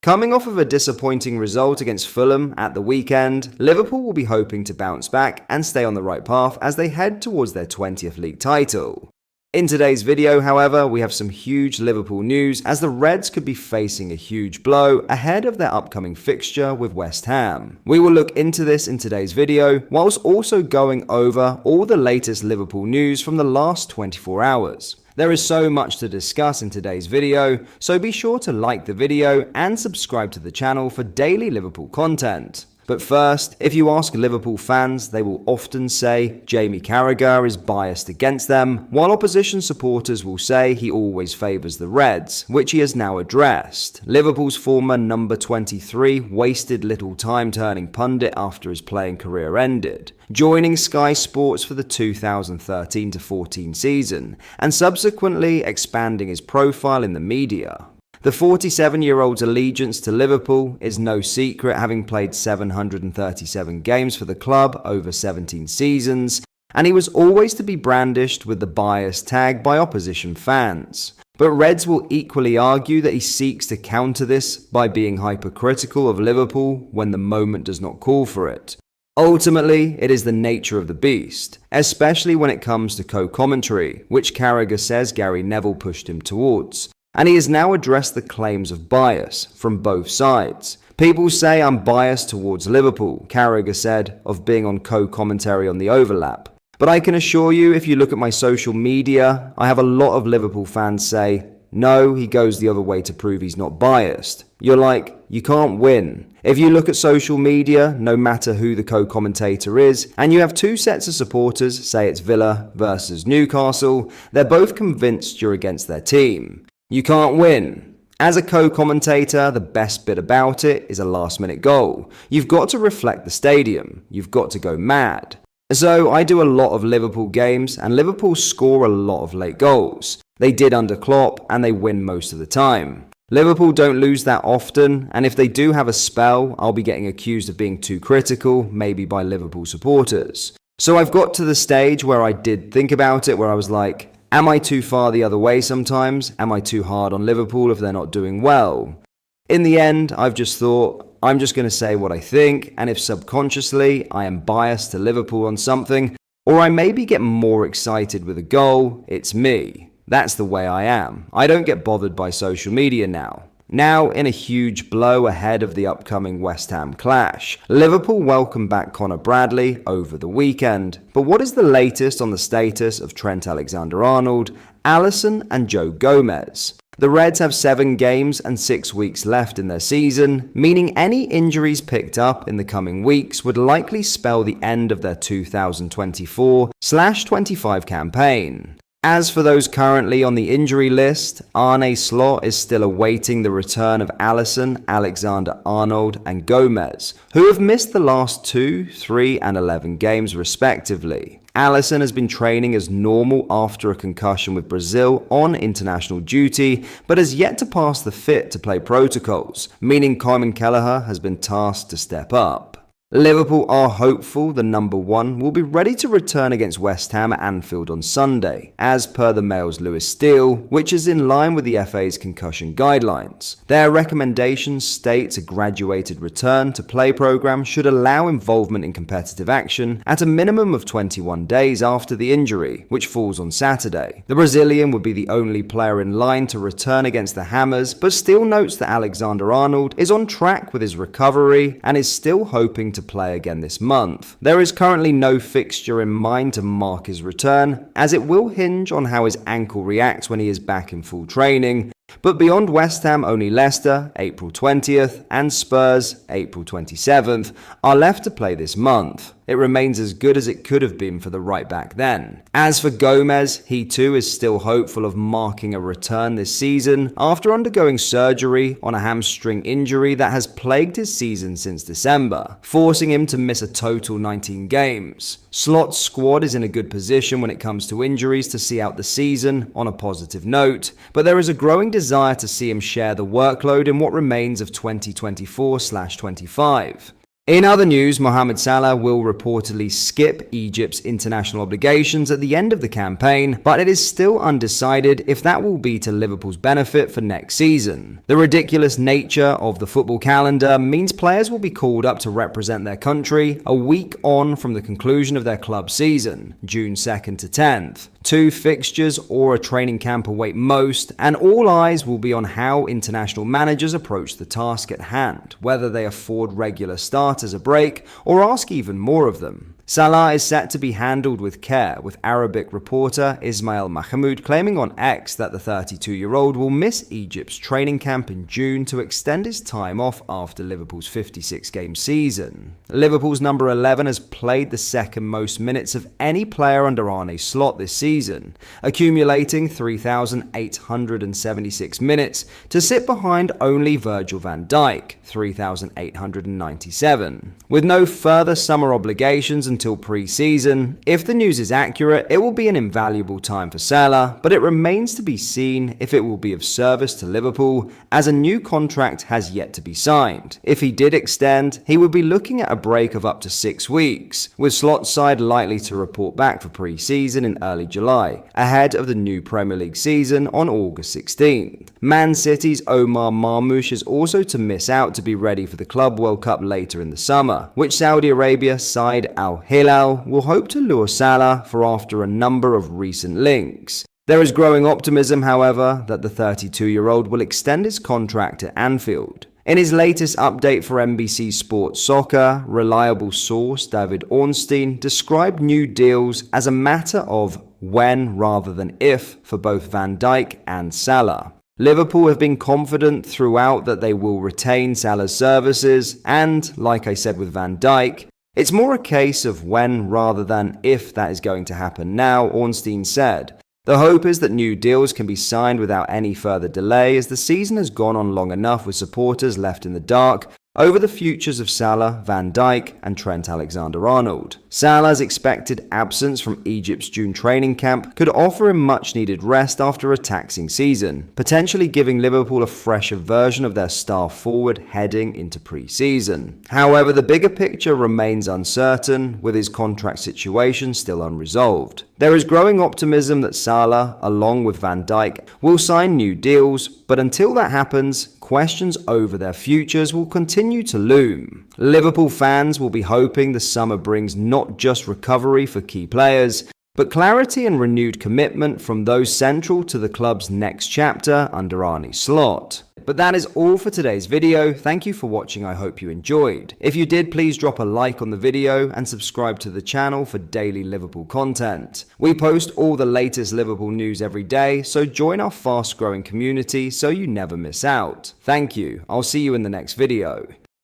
Coming off of a disappointing result against Fulham at the weekend, Liverpool will be hoping to bounce back and stay on the right path as they head towards their 20th league title. In today's video, however, we have some huge Liverpool news as the Reds could be facing a huge blow ahead of their upcoming fixture with West Ham. We will look into this in today's video, whilst also going over all the latest Liverpool news from the last 24 hours. There is so much to discuss in today's video, so be sure to like the video and subscribe to the channel for daily Liverpool content. But first, if you ask Liverpool fans, they will often say Jamie Carragher is biased against them, while opposition supporters will say he always favours the Reds, which he has now addressed. Liverpool's former number 23 wasted little time turning pundit after his playing career ended, joining Sky Sports for the 2013-14 season, and subsequently expanding his profile in the media. The 47-year-old's allegiance to Liverpool is no secret, having played 737 games for the club over 17 seasons, and he was always to be brandished with the bias tag by opposition fans. But Reds will equally argue that he seeks to counter this by being hypercritical of Liverpool when the moment does not call for it. Ultimately, it is the nature of the beast, especially when it comes to co-commentary, which Carragher says Gary Neville pushed him towards. And he has now addressed the claims of bias from both sides. People say I'm biased towards Liverpool, Carragher said, of being on co-commentary on the overlap. But I can assure you, if you look at my social media, I have a lot of Liverpool fans say, no, he goes the other way to prove he's not biased. You're like, you can't win. If you look at social media, no matter who the co-commentator is, and you have two sets of supporters, say it's Villa versus Newcastle, they're both convinced you're against their team. You can't win. As a co-commentator, the best bit about it is a last-minute goal. You've got to reflect the stadium. You've got to go mad. So I do a lot of Liverpool games, and Liverpool score a lot of late goals. They did under Klopp, and they win most of the time. Liverpool don't lose that often, and if they do have a spell, I'll be getting accused of being too critical, maybe by Liverpool supporters. So I've got to the stage where I did think about it, where I was like, am I too far the other way sometimes? Am I too hard on Liverpool if they're not doing well? In the end, I've just thought, I'm just going to say what I think, and if subconsciously I am biased to Liverpool on something, or I maybe get more excited with a goal, it's me. That's the way I am. I don't get bothered by social media now. Now, in a huge blow ahead of the upcoming West Ham clash, Liverpool welcomed back Conor Bradley over the weekend. But what is the latest on the status of Trent Alexander-Arnold, Alisson and Joe Gomez? The Reds have 7 games and 6 weeks left in their season, meaning any injuries picked up in the coming weeks would likely spell the end of their 2024/25 campaign. As for those currently on the injury list, Arne Slot is still awaiting the return of Alisson, Alexander-Arnold and Gomez, who have missed the last 2, 3 and 11 games respectively. Alisson has been training as normal after a concussion with Brazil on international duty, but has yet to pass the fit to play protocols, meaning Carmen Kelleher has been tasked to step up. Liverpool are hopeful the number 1 will be ready to return against West Ham at Anfield on Sunday, as per the Mail's Lewis Steele, which is in line with the FA's concussion guidelines. Their recommendation states a graduated return to play programme should allow involvement in competitive action at a minimum of 21 days after the injury, which falls on Saturday. The Brazilian would be the only player in line to return against the Hammers, but still notes that Alexander-Arnold is on track with his recovery and is still hoping to play again this month. There is currently no fixture in mind to mark his return, as it will hinge on how his ankle reacts when he is back in full training. But beyond West Ham, only Leicester, April 20th, and Spurs, April 27th, are left to play this month. It remains as good as it could have been for the right back then. As for Gomez, he too is still hopeful of marking a return this season after undergoing surgery on a hamstring injury that has plagued his season since December, forcing him to miss a total 19 games. Slot's squad is in a good position when it comes to injuries to see out the season on a positive note, but there is a growing desire to see him share the workload in what remains of 2024/25. In other news, Mohamed Salah will reportedly skip Egypt's international obligations at the end of the campaign, but it is still undecided if that will be to Liverpool's benefit for next season. The ridiculous nature of the football calendar means players will be called up to represent their country a week on from the conclusion of their club season, June 2nd to 10th. 2 fixtures or a training camp await most, and all eyes will be on how international managers approach the task at hand, whether they afford regular starters a break or ask even more of them. Salah is set to be handled with care, with Arabic reporter Ismail Mahmoud claiming on X that the 32-year-old will miss Egypt's training camp in June to extend his time off after Liverpool's 56-game season. Liverpool's number 11 has played the second most minutes of any player under Arne Slot this season, accumulating 3,876 minutes to sit behind only Virgil van Dijk, 3,897. With no further summer obligations until pre-season, if the news is accurate, it will be an invaluable time for Salah, but it remains to be seen if it will be of service to Liverpool, as a new contract has yet to be signed. If he did extend, he would be looking at a break of up to 6 weeks, with Slot's side likely to report back for pre-season in early July, ahead of the new Premier League season on August 16th. Man City's Omar Marmoush is also to miss out to be ready for the Club World Cup later in the summer, which Saudi Arabia side Al Hilal will hope to lure Salah for after a number of recent links. There is growing optimism, however, that the 32-year-old will extend his contract at Anfield. In his latest update for NBC Sports Soccer, reliable source David Ornstein described new deals as a matter of when rather than if for both Van Dijk and Salah. Liverpool have been confident throughout that they will retain Salah's services, and, like I said with Van Dijk, it's more a case of when rather than if that is going to happen now, Ornstein said. The hope is that new deals can be signed without any further delay, as the season has gone on long enough with supporters left in the dark over the futures of Salah, Van Dijk and Trent Alexander-Arnold. Salah's expected absence from Egypt's June training camp could offer him much-needed rest after a taxing season, potentially giving Liverpool a fresher version of their star forward heading into pre-season. However, the bigger picture remains uncertain, with his contract situation still unresolved. There is growing optimism that Salah, along with Van Dijk, will sign new deals, but until that happens, questions over their futures will continue to loom. Liverpool fans will be hoping the summer brings not just recovery for key players, but clarity and renewed commitment from those central to the club's next chapter under Arne Slot. But that is all for today's video. Thank you for watching. I hope you enjoyed. If you did, please drop a like on the video and subscribe to the channel for daily Liverpool content. We post all the latest Liverpool news every day, so join our fast-growing community so you never miss out. Thank you. I'll see you in the next video.